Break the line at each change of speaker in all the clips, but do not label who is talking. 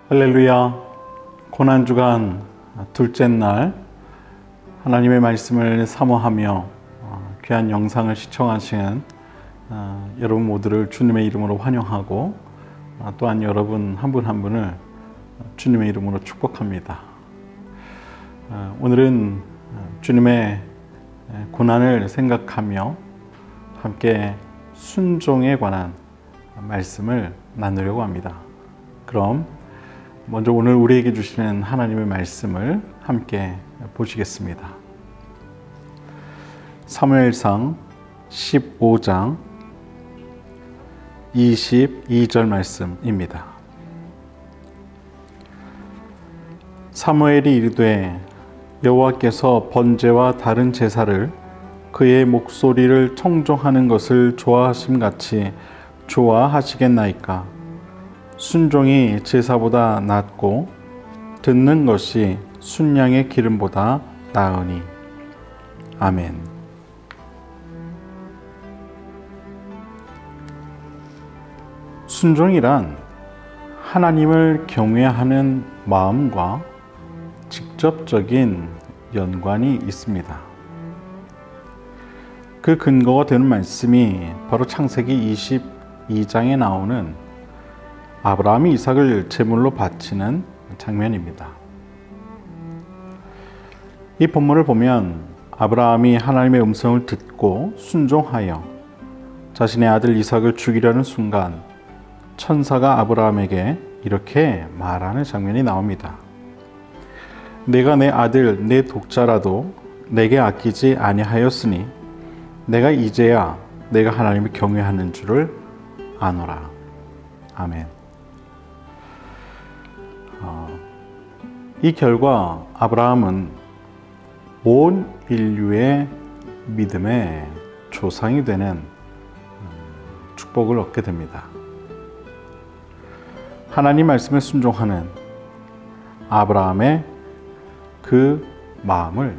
할렐루야. 고난주간 둘째 날 하나님의 말씀을 사모하며 귀한 영상을 시청하시는 여러분 모두를 주님의 이름으로 환영하고 또한 여러분 한 분 한 분을 주님의 이름으로 축복합니다. 오늘은 주님의 고난을 생각하며 함께 순종에 관한 말씀을 나누려고 합니다. 그럼 먼저 오늘 우리에게 주시는 하나님의 말씀을 함께 보시겠습니다. 사무엘상 15장 22절 말씀입니다. 사무엘이 이르되 여호와께서 번제와 다른 제사를 그의 목소리를 청종하는 것을 좋아하심같이 좋아하시겠나이까. 순종이 제사보다 낫고 듣는 것이 순양의 기름보다 나으니. 아멘. 순종이란 하나님을 경외하는 마음과 직접적인 연관이 있습니다. 그 근거가 되는 말씀이 바로 창세기 22장에 나오는 아브라함이 이삭을 제물로 바치는 장면입니다. 이 본문을 보면 아브라함이 하나님의 음성을 듣고 순종하여 자신의 아들 이삭을 죽이려는 순간 천사가 아브라함에게 이렇게 말하는 장면이 나옵니다. 내가 내 아들 내 독자라도 내게 아끼지 아니하였으니 내가 이제야 내가 하나님을 경외하는 줄을 아노라. 아멘. 이 결과 아브라함은 온 인류의 믿음의 조상이 되는 축복을 얻게 됩니다. 하나님 말씀에 순종하는 아브라함의 그 마음을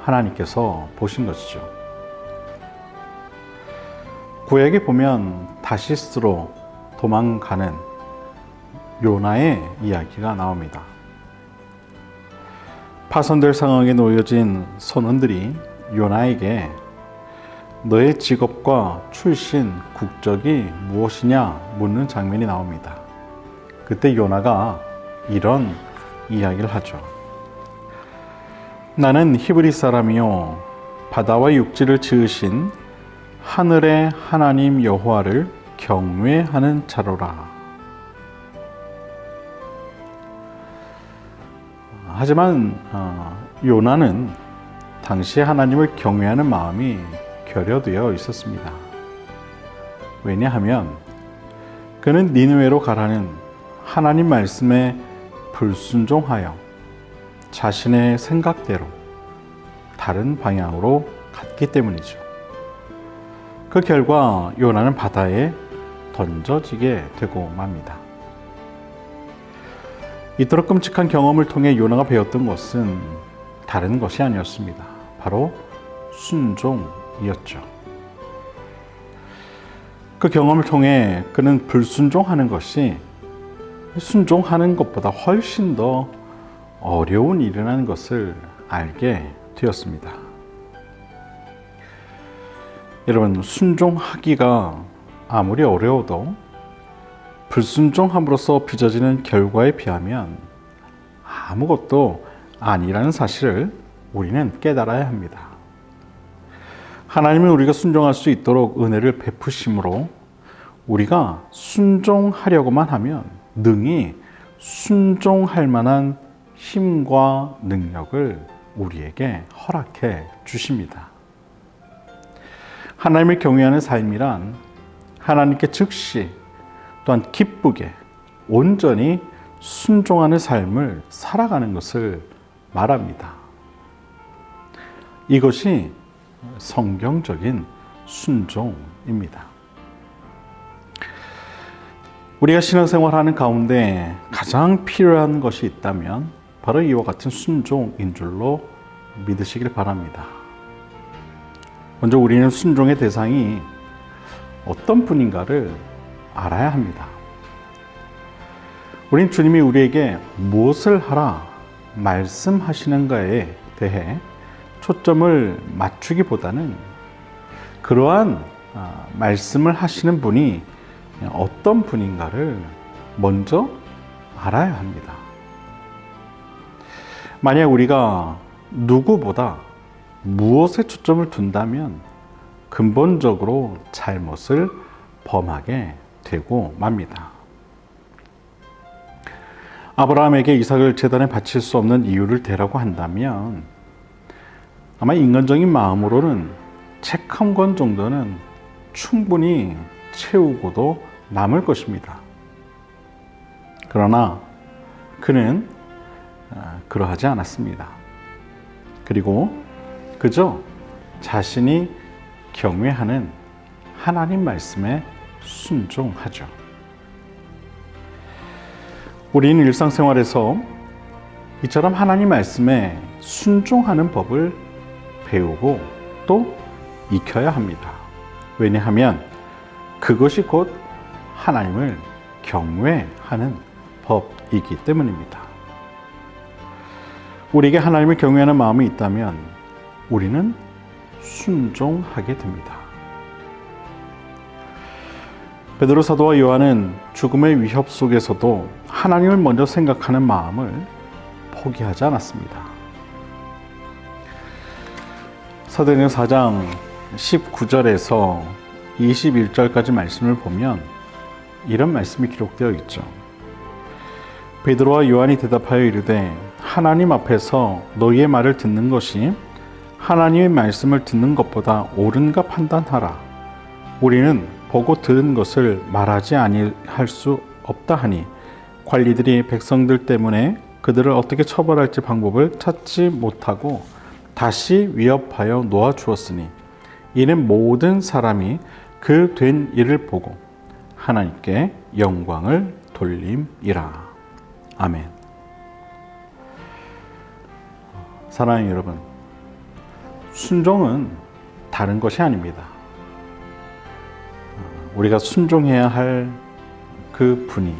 하나님께서 보신 것이죠. 구약에 보면 다시스로 도망가는 요나의 이야기가 나옵니다. 파손될 상황에 놓여진 선원들이 요나에게 너의 직업과 출신, 국적이 무엇이냐 묻는 장면이 나옵니다. 그때 요나가 이런 이야기를 하죠. 나는 히브리 사람이요 바다와 육지를 지으신 하늘의 하나님 여호와를 경외하는 자로라. 하지만 요나는 당시 하나님을 경외하는 마음이 결여되어 있었습니다. 왜냐하면 그는 니느웨로 가라는 하나님 말씀에 불순종하여 자신의 생각대로 다른 방향으로 갔기 때문이죠. 그 결과 요나는 바다에 던져지게 되고 맙니다. 이토록 끔찍한 경험을 통해 요나가 배웠던 것은 다른 것이 아니었습니다. 바로 순종이었죠. 그 경험을 통해 그는 불순종하는 것이 순종하는 것보다 훨씬 더 어려운 일이라는 것을 알게 되었습니다. 여러분, 순종하기가 아무리 어려워도 불순종함으로써 빚어지는 결과에 비하면 아무것도 아니라는 사실을 우리는 깨달아야 합니다. 하나님은 우리가 순종할 수 있도록 은혜를 베푸심으로 우리가 순종하려고만 하면 능히 순종할 만한 힘과 능력을 우리에게 허락해 주십니다. 하나님을 경외하는 삶이란 하나님께 즉시 또한 기쁘게 온전히 순종하는 삶을 살아가는 것을 말합니다. 이것이 성경적인 순종입니다. 우리가 신앙생활하는 가운데 가장 필요한 것이 있다면 바로 이와 같은 순종인 줄로 믿으시길 바랍니다. 먼저 우리는 순종의 대상이 어떤 분인가를 알아야 합니다. 우린 주님이 우리에게 무엇을 하라 말씀하시는가에 대해 초점을 맞추기보다는 그러한 말씀을 하시는 분이 어떤 분인가를 먼저 알아야 합니다. 만약 우리가 누구보다 무엇에 초점을 둔다면 근본적으로 잘못을 범하게 되고 맙니다. 아브라함에게 이삭을 제단에 바칠 수 없는 이유를 대라고 한다면 아마 인간적인 마음으로는 책 한 권 정도는 충분히 채우고도 남을 것입니다. 그러나 그는 그러하지 않았습니다. 그리고 그저 자신이 경외하는 하나님 말씀에 순종하죠. 우리는 일상생활에서 이처럼 하나님 말씀에 순종하는 법을 배우고 또 익혀야 합니다. 왜냐하면 그것이 곧 하나님을 경외하는 법이기 때문입니다. 우리에게 하나님을 경외하는 마음이 있다면 우리는 순종하게 됩니다. 베드로 사도와 요한은 죽음의 위협 속에서도 하나님을 먼저 생각하는 마음을 포기하지 않았습니다. 사도행전 4장 19절에서 21절까지 말씀을 보면 이런 말씀이 기록되어 있죠. 베드로와 요한이 대답하여 이르되 하나님 앞에서 너희의 말을 듣는 것이 하나님의 말씀을 듣는 것보다 옳은가 판단하라. 우리는 보고 들은 것을 말하지 아니할 수 없다 하니 관리들이 백성들 때문에 그들을 어떻게 처벌할지 방법을 찾지 못하고 다시 위협하여 놓아 주었으니 이는 모든 사람이 그 된 일을 보고 하나님께 영광을 돌림이라. 아멘. 사랑하는 여러분, 순종은 다른 것이 아닙니다. 우리가 순종해야 할 그 분이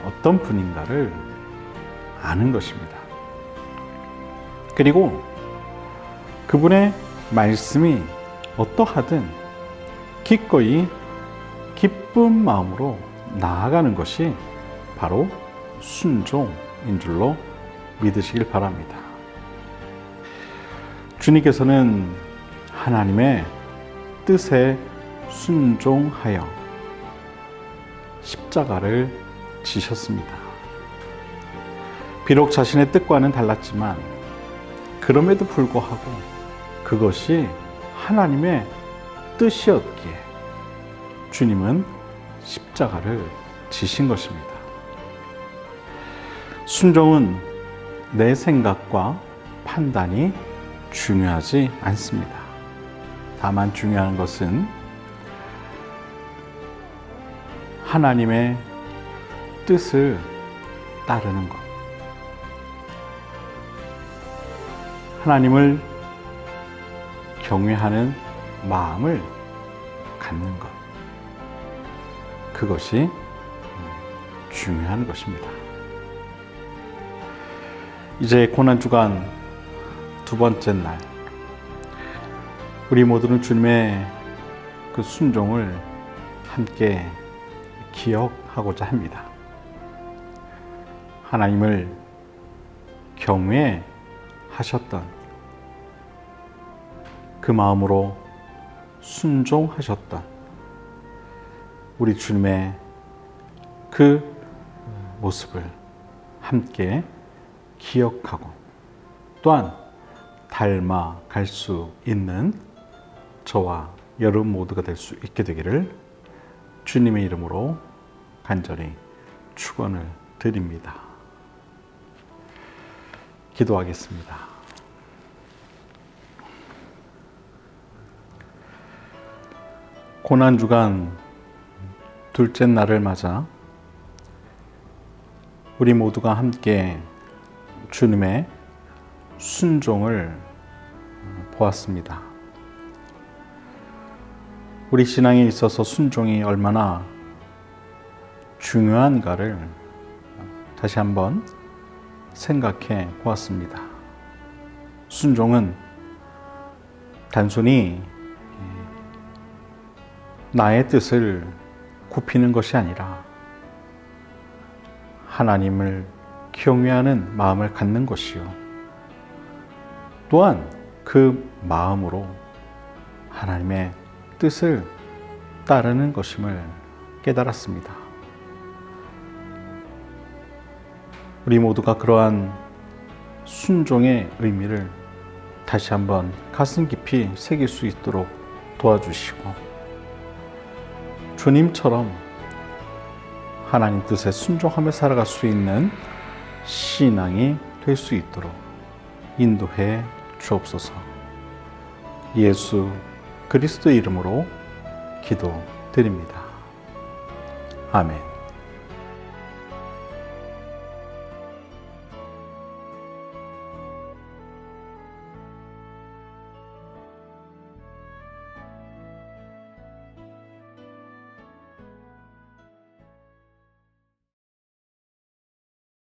어떤 분인가를 아는 것입니다. 그리고 그분의 말씀이 어떠하든 기꺼이 기쁜 마음으로 나아가는 것이 바로 순종인 줄로 믿으시길 바랍니다. 주님께서는 하나님의 뜻에 순종하여 십자가를 지셨습니다. 비록 자신의 뜻과는 달랐지만 그럼에도 불구하고 그것이 하나님의 뜻이었기에 주님은 십자가를 지신 것입니다. 순종은 내 생각과 판단이 중요하지 않습니다. 다만 중요한 것은 하나님의 뜻을 따르는 것, 하나님을 경외하는 마음을 갖는 것, 그것이 중요한 것입니다. 이제 고난주간 두 번째 날, 우리 모두는 주님의 그 순종을 함께 기억하고자 합니다. 하나님을 경외하셨던 그 마음으로 순종하셨던 우리 주님의 그 모습을 함께 기억하고 또한 닮아갈 수 있는 저와 여러분 모두가 될 수 있게 되기를 주님의 이름으로 간절히 축원을 드립니다. 기도하겠습니다. 고난주간 둘째 날을 맞아 우리 모두가 함께 주님의 순종을 보았습니다. 우리 신앙에 있어서 순종이 얼마나 중요한가를 다시 한번 생각해 보았습니다. 순종은 단순히 나의 뜻을 굽히는 것이 아니라 하나님을 경외하는 마음을 갖는 것이요. 또한 그 마음으로 하나님의 뜻을 따르는 것임을 깨달았습니다. 우리 모두가 그러한 순종의 의미를 다시 한번 가슴 깊이 새길 수 있도록 도와주시고 주님처럼 하나님 뜻에 순종하며 살아갈 수 있는 신앙이 될 수 있도록 인도해 주옵소서. 예수 그리스도 이름으로 기도드립니다. 아멘.